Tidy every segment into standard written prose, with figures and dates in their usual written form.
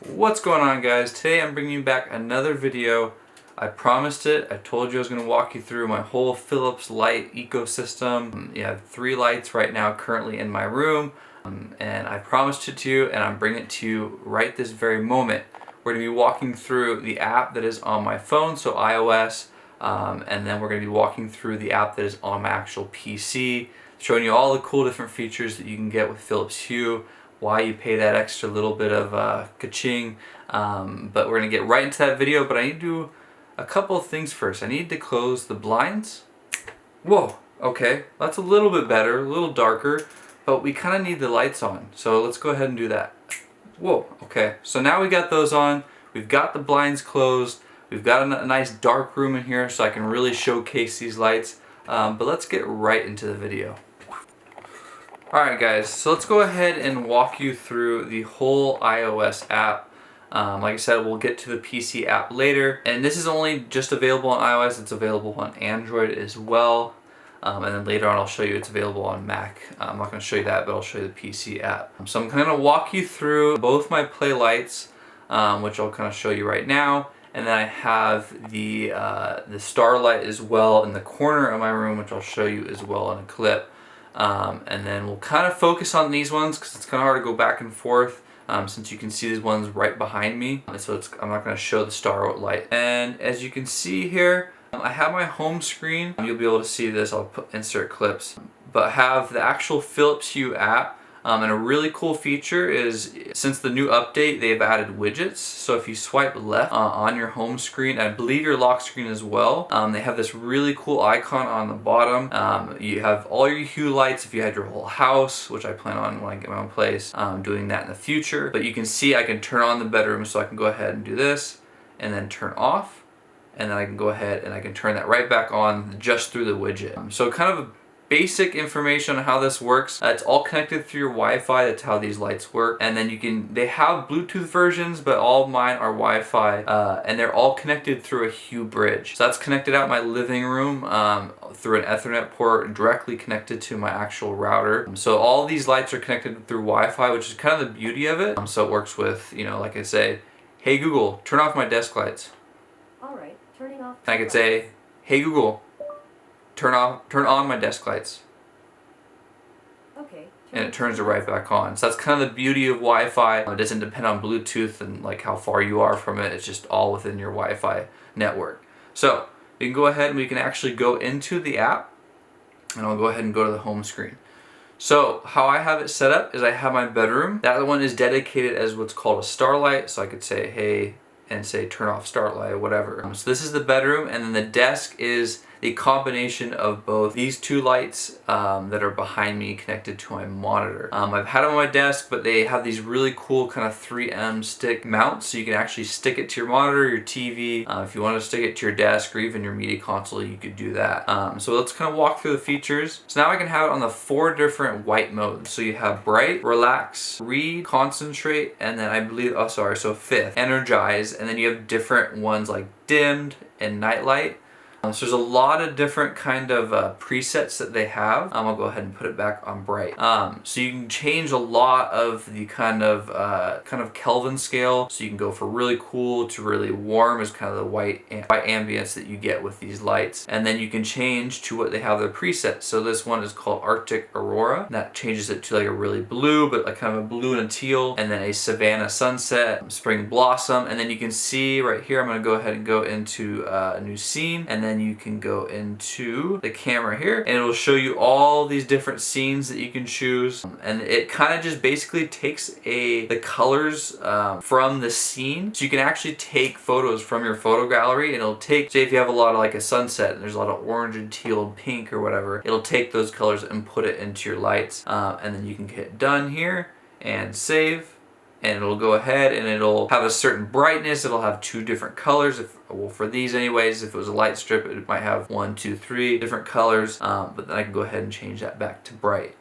What's going on, guys? Today I'm bringing you back another video. I promised it. I told you I was going to walk you through my whole Phillips light ecosystem. You have 3 lights right now currently in my room, and I promised it to you, and I'm bringing it to you right this very moment. We're going to be walking through the app that is on my phone, so iOS, and then we're going to be walking through the app that is on my actual PC, showing you all the cool different features that you can get with Phillips Hue, why you pay that extra little bit of ka-ching. But we're going to get right into that video, but I need to do a couple of things first. I need to close the blinds. Whoa, okay, that's a little bit better, a little darker, but we kind of need the lights on. So let's go ahead and do that. Whoa, okay, so now we got those on. We've got the blinds closed. We've got a nice dark room in here so I can really showcase these lights. But let's get right into the video. Alright guys, so let's go ahead and walk you through the whole iOS app. Like I said, we'll get to the PC app later. And this is only just available on iOS, it's available on Android as well. And then later on I'll show you it's available on Mac. I'm not going to show you that, but I'll show you the PC app. So I'm going to walk you through both my play lights, which I'll kind of show you right now. And then I have the starlight as well in the corner of my room, which I'll show you as well in a clip. And then we'll kind of focus on these ones because it's kind of hard to go back and forth since you can see these ones right behind me. So I'm not going to show the starlight. And as you can see here, I have my home screen. You'll be able to see this. I'll insert clips. But I have the actual Phillips Hue app. And a really cool feature is, since the new update, they've added widgets. So if you swipe left on your home screen, I believe your lock screen as well, they have this really cool icon on the bottom. You have all your Hue lights if you had your whole house, which I plan on when I get my own place, doing that in the future. But you can see I can turn on the bedroom, so I can go ahead and do this, and then turn off. And then I can go ahead and I can turn that right back on just through the widget. So kind of a basic information on how this works. It's all connected through your Wi-Fi. That's how these lights work. And then they have Bluetooth versions, but all of mine are Wi-Fi, and they're all connected through a Hue bridge. So that's connected out in my living room through an Ethernet port directly connected to my actual router. So all these lights are connected through Wi-Fi, which is kind of the beauty of it. So it works with, like I say, hey Google, turn off my desk lights. All right, turning off. I could say, hey Google, turn on my desk lights. Okay. And it turns it right back on. So that's kind of the beauty of Wi-Fi. It doesn't depend on Bluetooth and like how far you are from it. It's just all within your Wi-Fi network. So you can go ahead and we can actually go into the app, and I'll go ahead and go to the home screen. So how I have it set up is I have my bedroom. That one is dedicated as what's called a starlight. So I could say, hey, and say turn off starlight or whatever. So this is the bedroom, and then the desk is a combination of both these 2 lights that are behind me connected to my monitor. I've had them on my desk, but they have these really cool kind of 3M stick mounts, so you can actually stick it to your monitor, your TV. If you want to stick it to your desk or even your media console, you could do that. So let's kind of walk through the features. So now I can have it on the 4 different white modes. So you have bright, relax, read, concentrate, and then I believe, so 5th, energize, and then you have different ones like dimmed and nightlight. So there's a lot of different kind of presets that they have. I'll go ahead and put it back on bright. So you can change a lot of the kind of Kelvin scale. So you can go for really cool to really warm is kind of the white ambience that you get with these lights. And then you can change to what they have their presets. So this one is called Arctic Aurora. That changes it to like a really blue, but like kind of a blue and a teal. And then a Savannah Sunset, Spring Blossom. And then you can see right here, I'm going to go ahead and go into a new scene. And then you can go into the camera here, and it'll show you all these different scenes that you can choose. And it kind of just basically takes the colors from the scene. So you can actually take photos from your photo gallery, and it'll take, say if you have a lot of like a sunset, and there's a lot of orange and teal and pink or whatever, it'll take those colors and put it into your lights. And then you can hit done here and save. And it'll go ahead and it'll have a certain brightness. It'll have 2 different colors. Well, for these anyways, if it was a light strip, it might have 1, 2, 3 different colors. But then I can go ahead and change that back to bright.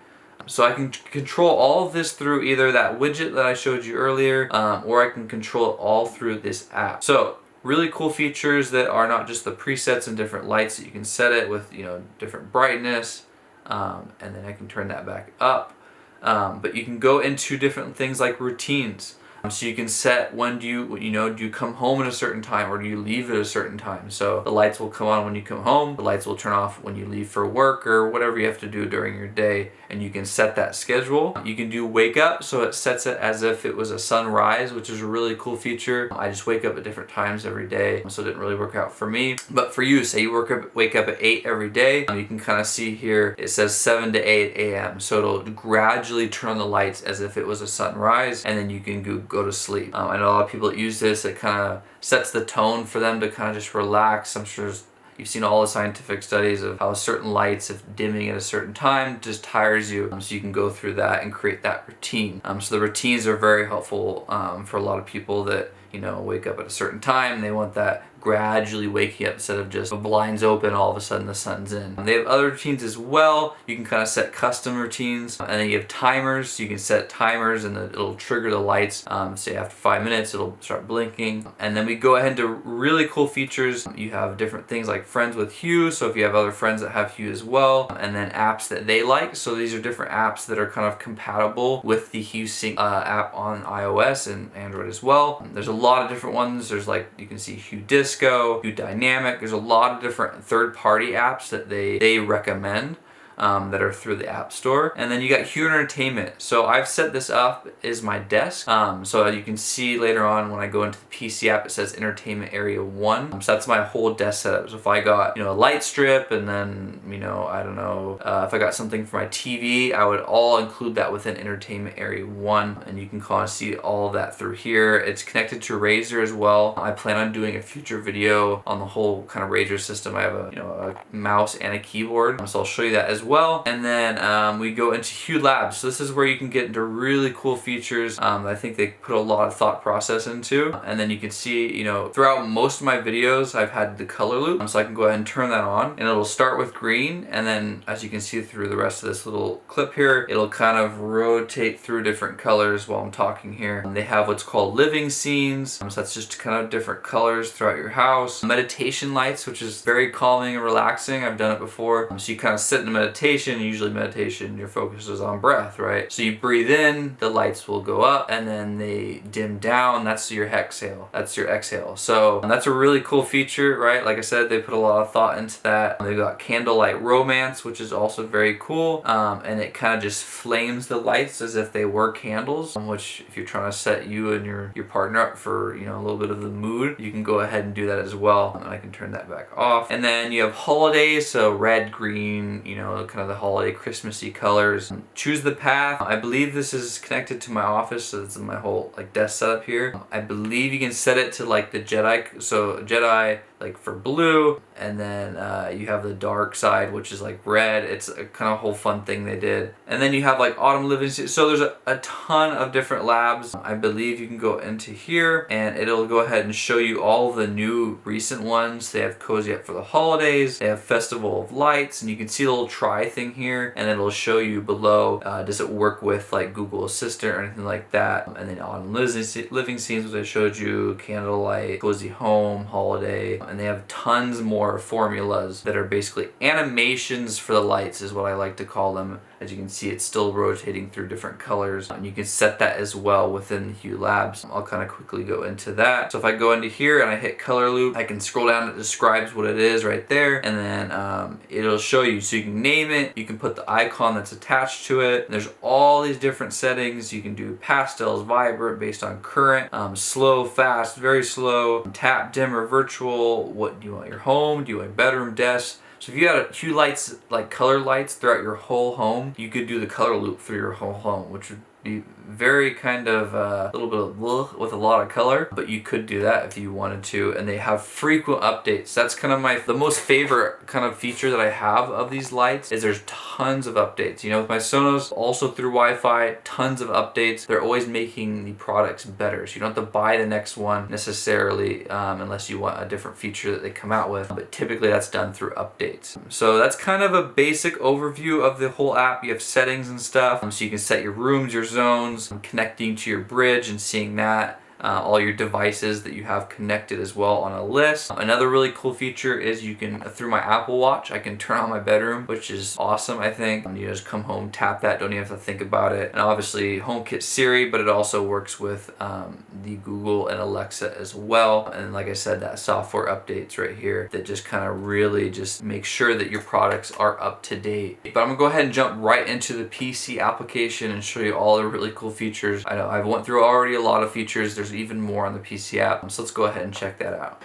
So I can control all of this through either that widget that I showed you earlier, or I can control it all through this app. So really cool features that are not just the presets and different lights that you can set it with, different brightness. And then I can turn that back up. But you can go into different things like routines. So you can set when do you come home at a certain time, or do you leave at a certain time. So the lights will come on when you come home, the lights will turn off when you leave for work or whatever you have to do during your day, and you can set that schedule. You can do wake up, so it sets it as if it was a sunrise, which is a really cool feature. I just wake up at different times every day, so it didn't really work out for me. But for you, say you wake up at 8 every day, you can kind of see here it says 7 to 8 a.m. So it'll gradually turn on the lights as if it was a sunrise, and then you can go to sleep. I know a lot of people that use this, it kind of sets the tone for them to kind of just relax. I'm sure you've seen all the scientific studies of how certain lights, if dimming at a certain time, just tires you. So you can go through that and create that routine. So the routines are very helpful for a lot of people that wake up at a certain time. They want that gradually waking up instead of just the blinds open, all of a sudden the sun's in. They have other routines as well. You can kind of set custom routines, and then you have timers. So you can set timers and it'll trigger the lights. Say after 5 minutes it'll start blinking. And then we go ahead to really cool features. You have different things like friends with Hue, so if you have other friends that have Hue as well, and then apps that they like. So these are different apps that are kind of compatible with the Hue Sync app on iOS and Android as well. There's a lot of different ones. There's like, you can see Hue Disco, Hue Dynamic. There's a lot of different third-party apps that they recommend that are through the App Store. And then you got Hue Entertainment. So I've set this up as my desk. So you can see later on when I go into the PC app, it says Entertainment Area 1. So that's my whole desk setup. So if I got, a light strip, and then, I don't know, if I got something for my TV, I would all include that within Entertainment Area 1. And you can kind of see all of that through here. It's connected to Razer as well. I plan on doing a future video on the whole kind of Razer system. I have a mouse and a keyboard. So I'll show you that as well. And then we go into Hue Labs. So this is where you can get into really cool features I think they put a lot of thought process into. And then you can see, throughout most of my videos, I've had the color loop. So I can go ahead and turn that on, and it'll start with green. And then as you can see through the rest of this little clip here, it'll kind of rotate through different colors while I'm talking here. And they have what's called living scenes. So that's just kind of different colors throughout your house. Meditation lights, which is very calming and relaxing. I've done it before. So you kind of sit in a meditation. Usually meditation, your focus is on breath, right? So you breathe in, the lights will go up, and then they dim down. That's your exhale. That's your exhale. So that's a really cool feature, right? Like I said, they put a lot of thought into that. They've got candlelight romance, which is also very cool. And it kind of just flames the lights as if they were candles, which if you're trying to set you and your partner up for, a little bit of the mood, you can go ahead and do that as well. And I can turn that back off. And then you have holidays, so red, green, kind of the holiday Christmassy colors. Choose the path. I believe this is connected to my office, so this is my whole desk setup here. I believe you can set it to like the Jedi, so Jedi like for blue, and then you have the dark side, which is like red. It's a kind of whole fun thing they did. And then you have like autumn living. So there's a ton of different labs. I believe you can go into here and it'll go ahead and show you all the new recent ones. They have Cozy Up for the Holidays. They have Festival of Lights, and you can see the little try thing here, and it'll show you below, does it work with like Google Assistant or anything like that. And then autumn living scenes, which I showed you, candlelight, cozy home, holiday. And they have tons more formulas that are basically animations for the lights, is what I like to call them. As you can see, it's still rotating through different colors, and you can set that as well within the Hue Labs. I'll kind of quickly go into that. So if I go into here and I hit color loop, I can scroll down, it describes what it is right there, and then it'll show you. So you can name it, you can put the icon that's attached to it. There's all these different settings. You can do pastels, vibrant, based on current, slow, fast, very slow, tap, dimmer, virtual. What do you want your home? Do you want bedroom, desk? So if you had Hue lights, like color lights throughout your whole home, you could do the color loop for your whole home, which would be very kind of a little bit of with a lot of color, but you could do that if you wanted to. And they have frequent updates. That's kind of the most favorite kind of feature that I have of these lights, is there's tons of updates. With my Sonos, also through Wi-Fi, tons of updates. They're always making the products better, so you don't have to buy the next one necessarily unless you want a different feature that they come out with, but typically that's done through updates. So that's kind of a basic overview of the whole app. You have settings and stuff, so you can set your rooms, your zones, connecting to your bridge and seeing that. all your devices that you have connected as well on a list. Another really cool feature is you can, through my Apple Watch, I can turn on my bedroom, which is awesome, I think. You just come home, tap that, don't even have to think about it. And obviously HomeKit Siri, but it also works with the Google and Alexa as well. And like I said, that software updates right here that just kind of really just make sure that your products are up to date. But I'm gonna go ahead and jump right into the PC application and show you all the really cool features. I know I've went through already a lot of features. There's even more on the PC app. So let's go ahead and check that out.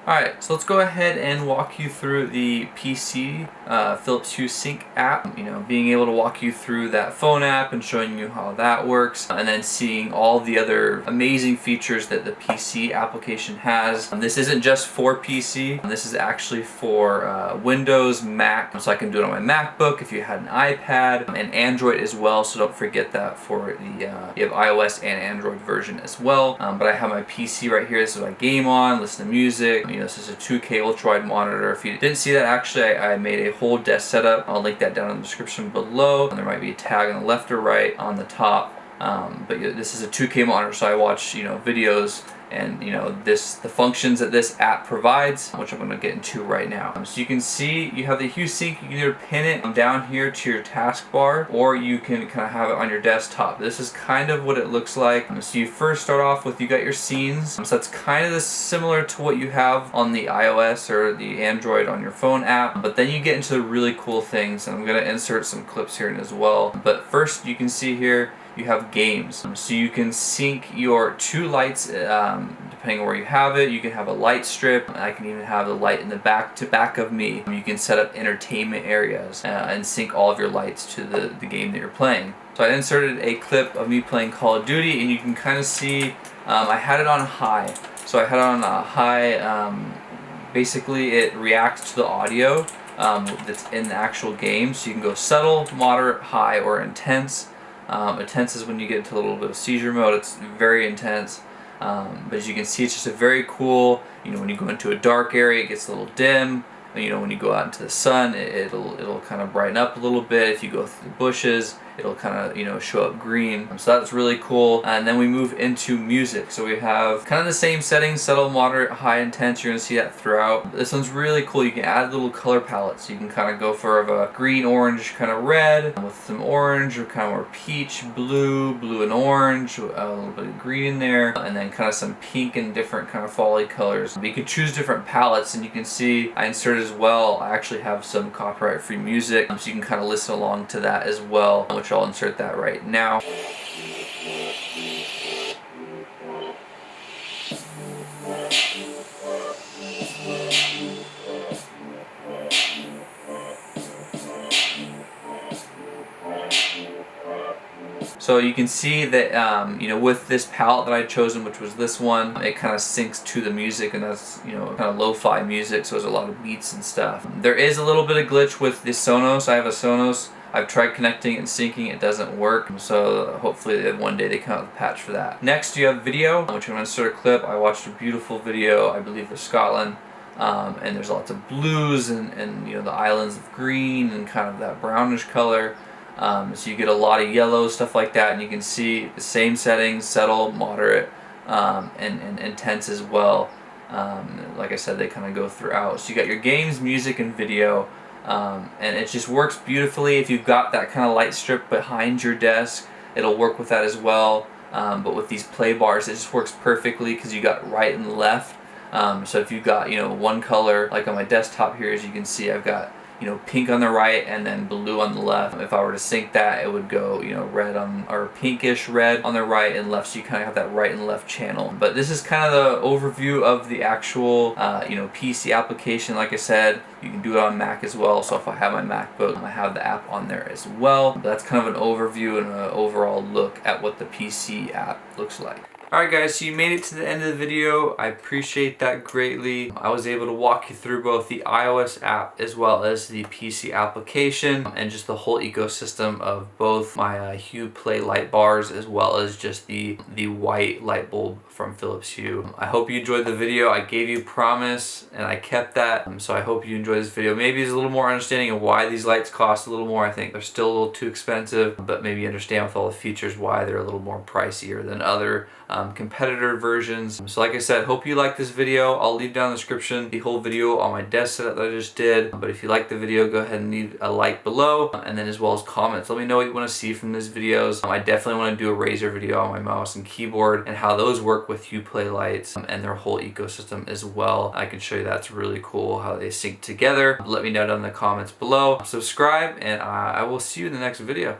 Alright, so let's go ahead and walk you through the PC Philips Hue Sync app. Being able to walk you through that phone app and showing you how that works, and then seeing all the other amazing features that the PC application has. This isn't just for PC, this is actually for Windows, Mac, so I can do it on my MacBook if you had an iPad, and Android as well, so don't forget that for the, you have iOS and Android version as well. But I have my PC right here, this is what I game on, listen to music. This is a 2K ultra-wide monitor. If you didn't see that, actually, I made a whole desk setup. I'll link that down in the description below. And there might be a tag on the left or right on the top. But this is a 2K monitor, so I watch videos and the functions that this app provides, which I'm going to get into right now. So you can see you have the Hue Sync. You can either pin it down here to your taskbar, or you can kind of have it on your desktop. This is kind of what it looks like. So you first start off with, you got your scenes. So that's kind of similar to what you have on the iOS or the Android on your phone app. But then you get into the really cool things, and I'm going to insert some clips here as well. But first, you can see here, you have games. So you can sync your two lights depending on where you have it. You can have a light strip. I can even have the light in the back to back of me. You can set up entertainment areas and sync all of your lights to the game that you're playing. So I inserted a clip of me playing Call of Duty, and you can kind of see I had it on high. So I had it on a high, basically it reacts to the audio that's in the actual game. So you can go subtle, moderate, high, or intense. Intense is when you get into a little bit of seizure mode. It's very intense, but as you can see, it's just a very cool, when you go into a dark area, it gets a little dim. When you go out into the sun, it'll kind of brighten up a little bit. If you go through the bushes, it'll kind of show up green. So that's really cool. And then we move into music. So we have kind of the same settings: subtle, moderate, high, intense. You're gonna see that throughout. This one's really cool. You can add little color palettes. You can kind of go for a green, orange, kind of red with some orange, or kind of more peach, blue and orange, a little bit of green in there, and then kind of some pink and different kind of fall-y colors. But you can choose different palettes, and you can see I inserted as well. I actually have some copyright-free music, so you can kind of listen along to that as well, which I'll insert that right now. So you can see that with this palette that I chosen, which was this one, it kind of syncs to the music, and that's kind of lo-fi music, so there's a lot of beats and stuff. There is a little bit of glitch with the Sonos. I have a Sonos. I've tried connecting and syncing, it doesn't work, so hopefully one day they come out with a patch for that. Next you have video, which I'm going to insert a clip. I watched a beautiful video, I believe for Scotland, and there's lots of blues and the islands of green and kind of that brownish color. So you get a lot of yellow, stuff like that, and you can see the same settings: subtle, moderate, and intense as well. Like I said, they kind of go throughout. So you got your games, music, and video, and it just works beautifully. If you've got that kind of light strip behind your desk, it'll work with that as well. But with these play bars, it just works perfectly because you got right and left. So if you've got one color, like on my desktop here, as you can see, I've got pink on the right and then blue on the left. If I were to sync that, it would go red on, or pinkish red on the right and left, so you kind of have that right and left channel. But this is kind of the overview of the actual PC application. Like I said, you can do it on Mac as well, so if I have my MacBook, I have the app on there as well. But that's kind of an overview and an overall look at what the PC app looks like. Alright guys, so you made it to the end of the video. I appreciate that greatly. I was able to walk you through both the iOS app as well as the PC application, and just the whole ecosystem of both my Hue Play light bars as well as just the white light bulb from Philips Hue. I hope you enjoyed the video. I gave you promise and I kept that, so I hope you enjoyed this video. Maybe it's a little more understanding of why these lights cost a little more. I think they're still a little too expensive, but maybe you understand with all the features why they're a little more pricier than other competitor versions. So like I said, hope you like this video. I'll leave down in the description the whole video on my desk setup that I just did. But if you like the video, go ahead and leave a like below, and then as well as comments. Let me know what you want to see from these videos. I definitely want to do a Razer video on my mouse and keyboard and how those work with Hue Lights and their whole ecosystem as well. I can show you that's really cool how they sync together. Let me know down in the comments below. Subscribe, and I will see you in the next video.